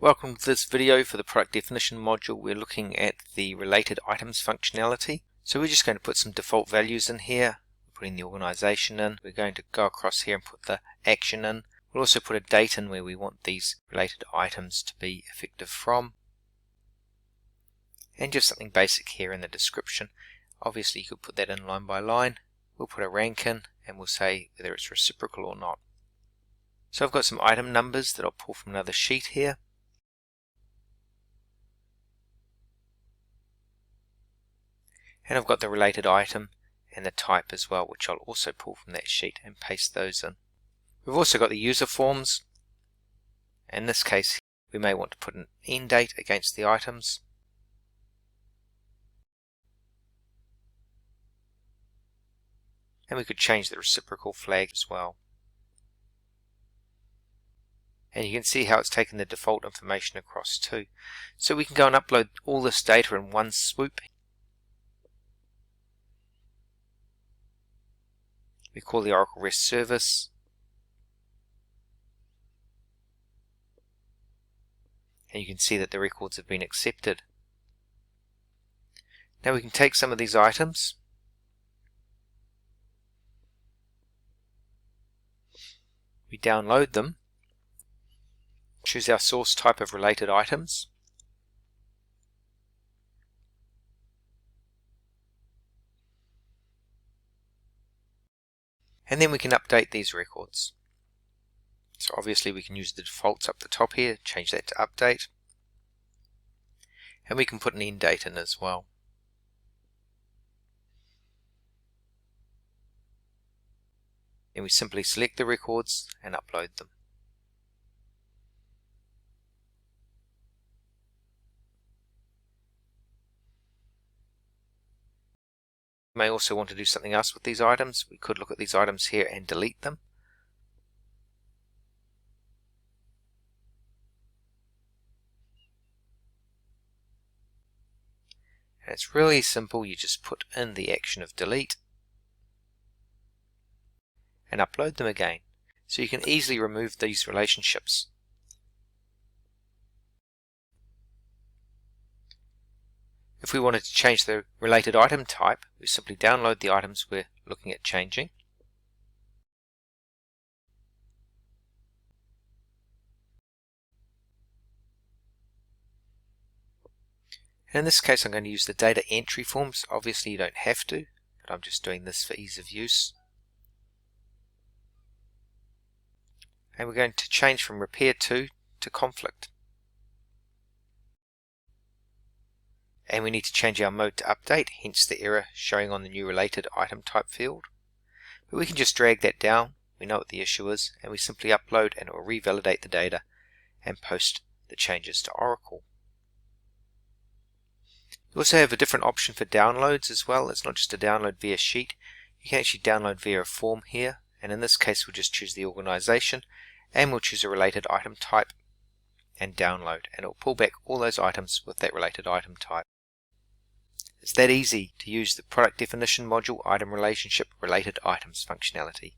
Welcome to this video for the product definition module. We're looking at the related items functionality. So we're just going to put some default values in here. We're putting the organization in. We're going to go across here and put the action in. We'll also put a date in where we want these related items to be effective from. And just something basic here in the description. Obviously you could put that in line by line. We'll put a rank in and we'll say whether it's reciprocal or not. So I've got some item numbers that I'll pull from another sheet here. And I've got the related item and the type as well, which I'll also pull from that sheet and paste those in. We've also got the user forms. In this case, we may want to put an end date against the items. And we could change the reciprocal flag as well. And you can see how it's taken the default information across too. So we can go and upload all this data in one swoop. We call the Oracle REST service. And you can see that the records have been accepted. Now we can take some of these items. We download them. Choose our source type of related items. And then we can update these records. So obviously we can use the defaults up the top here, change that to update. And we can put an end date in as well. And we simply select the records and upload them. We may also want to do something else with these items. We could look at these items here and delete them. And it's really simple. You just put in the action of delete and upload them again. So you can easily remove these relationships. If we wanted to change the related item type, we simply download the items we're looking at changing. And in this case I'm going to use the data entry forms. Obviously you don't have to, but I'm just doing this for ease of use. And we're going to change from repair to conflict. And we need to change our mode to update, hence the error showing on the new related item type field. But we can just drag that down, we know what the issue is, and we simply upload and it will revalidate the data and post the changes to Oracle. You also have a different option for downloads as well. It's not just a download via sheet. You can actually download via a form here, and in this case we'll just choose the organization and we'll choose a related item type and download, and it will pull back all those items with that related item type. It's that easy to use the product definition module item relationship related items functionality.